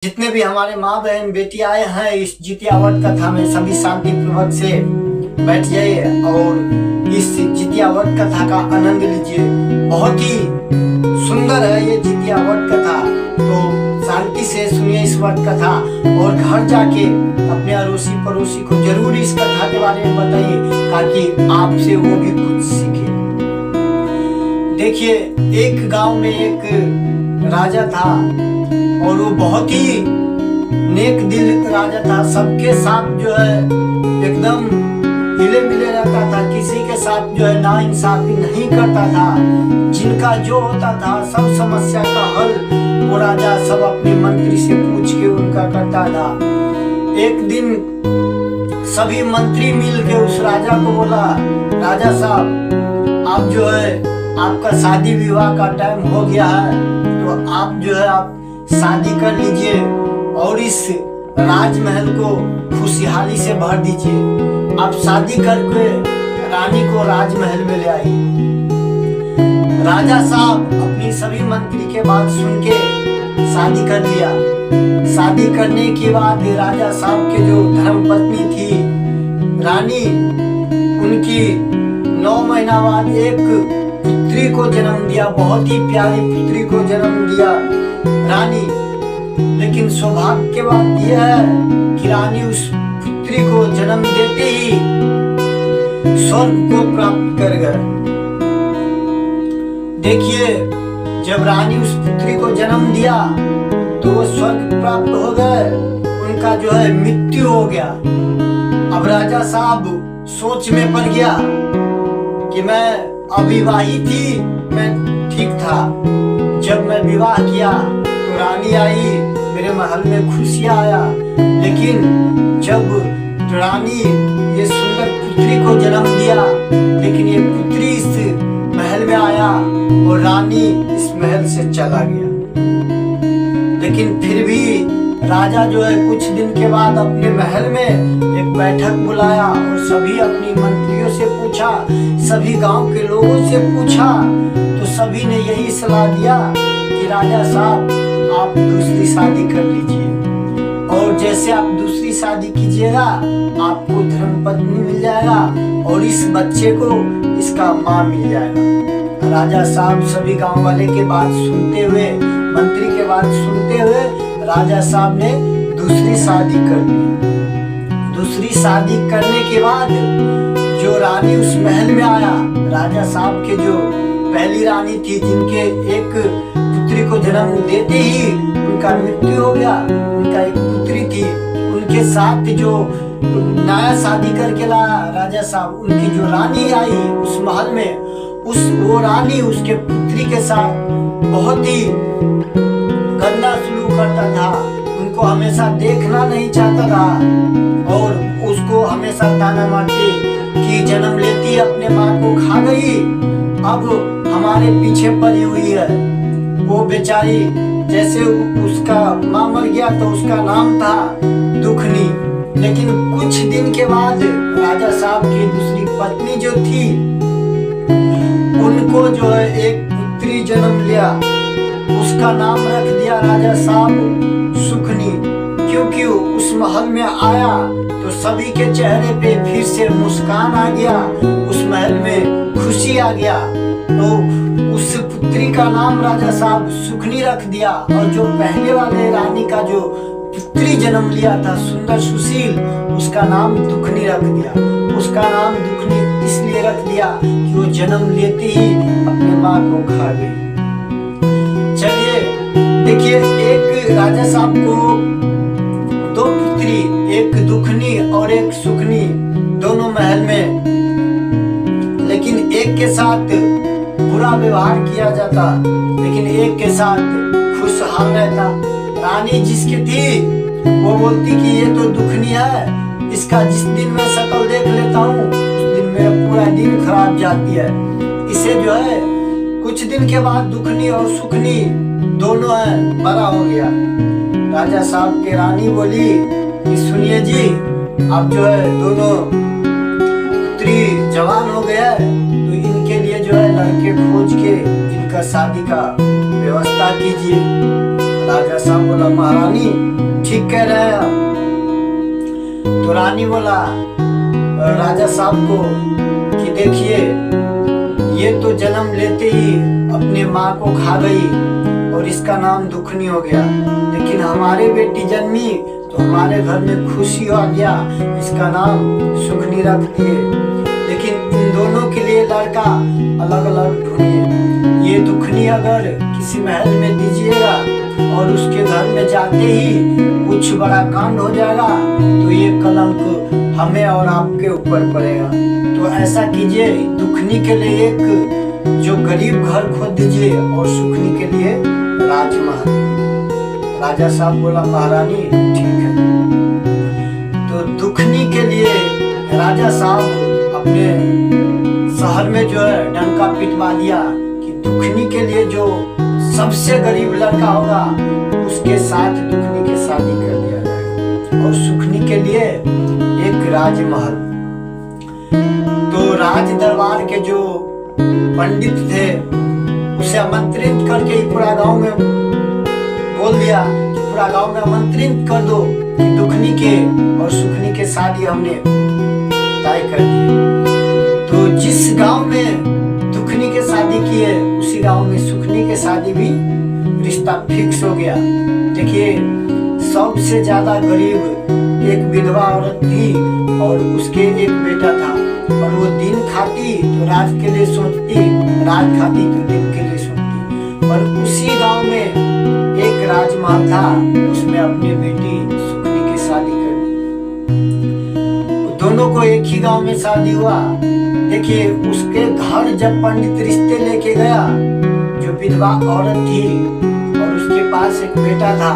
जितने भी हमारे माँ बहन बेटी आए हैं इस जितिया वट कथा में सभी शांति पूर्वक से बैठ जाइए और इस जितिया वट कथा का आनंद लीजिए। बहुत ही सुंदर है ये जितिया वट कथा, तो शांति से सुनिए इस वट कथा और घर जाके अपने अड़ोसी पड़ोसी को जरूर इस कथा के बारे में बताइए ताकि आपसे वो भी कुछ सीखे। देखिए, एक गांव में एक राजा था और वो बहुत ही नेक दिल राजा था। सबके साथ जो है एकदम हिले मिले रहता था, किसी के साथ जो है नाइंसाफी नहीं करता था। जिनका जो होता था सब समस्या का हल वो राजा सब अपने मंत्री से पूछ के उनका करता था। एक दिन सभी मंत्री मिल के उस राजा को बोला, राजा साहब आप जो है आपका शादी विवाह का टाइम हो गया है, तो आप जो है आप शादी कर लीजिए और इस राजमहल को खुशहाली से भर दीजिए। आप शादी करके रानी को राजमहल में ले आई। राजा साहब अपनी सभी मंत्री के बात सुन के शादी कर लिया। शादी करने के बाद राजा साहब के जो धर्मपत्नी थी रानी, उनकी 9 महीना बाद एक पुत्री को जन्म दिया, बहुत ही प्यारी पुत्री को जन्म दिया रानी। लेकिन सौभाग्य की बात यह है कि रानी उस पुत्री को जन्म देते ही स्वर्ग को प्राप्त कर गए। देखिए, जब रानी उस पुत्री को जन्म दिया तो वो स्वर्ग प्राप्त हो गए, उनका जो है मृत्यु हो गया। अब राजा साहब सोच में पड़ गया कि मैं अविवाहित थी, मैं ठीक था। जब मैं विवाह किया तो रानी आई, मेरे महल में खुशियां आया। लेकिन जब रानी ये सुंदर पुत्री को जन्म दिया, लेकिन ये पुत्री इस महल में आया और रानी इस महल से चला गया। लेकिन फिर भी राजा जो है कुछ दिन के बाद अपने महल में एक बैठक बुलाया और सभी अपनी मंत्रियों से पूछा, सभी गांव के लोगों से पूछा, तो सभी ने यही सलाह दिया कि राजा साहब आप दूसरी शादी कर लीजिए और जैसे आप दूसरी शादी कीजिएगा आपको धर्मपत्नी मिल जाएगा और इस बच्चे को इसका माँ मिल जाएगा। राजा साहब सभी गांव वाले के बात सुनते हुए, मंत्री के बात सुनते हुए राजा साहब ने दूसरी शादी कर ली। दूसरी शादी करने के बाद जो रानी उस महल में आया, राजा साहब के जो पहली रानी थी जिनके एक पुत्री को जन्म देते ही उनका मृत्यु हो गया, उनका एक पुत्री थी, उनके साथ जो नया शादी करके लाया राजा साहब, उनकी जो रानी आई उस महल में, वो रानी उसके पुत्री के साथ बहुत ही गंदा सलूक करता था। उनको हमेशा देखना नहीं चाहता था और उसको हमेशा ताना मारती कि जन्म लेती अपने माँ को खा गई, अब हमारे पीछे पड़ी हुई है। वो बेचारी, जैसे उसका माँ मर गया तो उसका नाम था दुखनी। लेकिन कुछ दिन के बाद राजा साहब की दूसरी पत्नी जो थी उनको जो है एक पुत्री जन्म लिया, उसका नाम रख दिया राजा साहब सुखनी। क्योंकि उस महल में आया तो सभी के चेहरे पे फिर से मुस्कान आ गया, उस महल में खुशी आ गया, तो उस पुत्री का नाम राजा साहब सुखनी रख दिया। और जो पहले वाले रानी का जो पुत्री जन्म लिया था सुंदर सुशील, उसका नाम दुखनी रख दिया। उसका नाम दुखनी इसलिए रख दिया कि वो जन्म लेते ही अपने माँ को खा गई। चलिए देखिए, एक राजा साहब को 2 पुत्री, एक दुखनी और एक सुखनी, दोनों महल में, लेकिन एक के साथ बुरा व्यवहार किया जाता, लेकिन एक के साथ खुशहाल रहता। रानी जिसकी थी वो बोलती कि ये तो दुखनी है, इसका जिस दिन मैं शक्ल देख लेता हूँ उस दिन मेरा पूरा दिन खराब जाती है। इसे जो है कुछ दिन के बाद दुखनी और सुखनी दोनों है बड़ा हो गया। राजा साहब के रानी बोली कि सुनिए जी, अब जो है दोनों पुत्री जवान हो गया है तो इनके लिए जो है लड़के खोज के इनका शादी का व्यवस्था कीजिए। राजा साहब बोला महारानी ठीक कह रहे हैं आप। तो रानी बोला राजा साहब को कि देखिए ये तो जन्म लेते ही अपने माँ को खा गई और इसका नाम दुखनी हो गया, लेकिन हमारे बेटी जन्मी तो हमारे घर में खुशी आ गया, इसका नाम सुखनी रख दिए। लेकिन इन दोनों के लिए लड़का अलग अलग ढूंढिए। ये दुखनी अगर किसी महल में दीजिएगा और उसके घर में जाते ही कुछ बड़ा कांड हो जाएगा तो ये कलंक हमें और आपके ऊपर पड़ेगा। तो ऐसा कीजिए, दुखनी के लिए एक जो गरीब घर खोद दीजिए और सुखनी के लिए राजमहल। राजा साहब बोला महारानी ठीक है। तो दुखनी के लिए राजा साहब अपने शहर में जो है डंका पिटवा दिया कि दुखनी के लिए जो सबसे गरीब लड़का होगा उसके साथ दुखनी की शादी कर दिया जाएगा और सुखनी के लिए एक राजमहल। तो राज दरबार के जो पंडित थे उसे आमंत्रित करके पूरा गांव में बोल दिया कि पूरा गांव में आमंत्रित कर दो कि दुखनी के और सुखनी के शादी हमने तय कर दी। तो जिस गांव में दुखनी के शादी की है उसी गांव में सुखनी के शादी भी रिश्ता फिक्स हो गया। देखिए सबसे ज्यादा गरीब एक विधवा औरत थी और उसके एक बेटा था और वो दिन खाती तो रात के लिए सोचती, रात खाती तो दिन के लिए सोचती। और उसी गांव में एक राजमहल था, उसमें अपनी बेटी सुखनी की शादी कर दी। दोनों को एक ही गांव में शादी हुआ। देखिए उसके घर जब पंडित रिश्ते लेके गया, जो विधवा औरत थी और उसके पास एक बेटा था,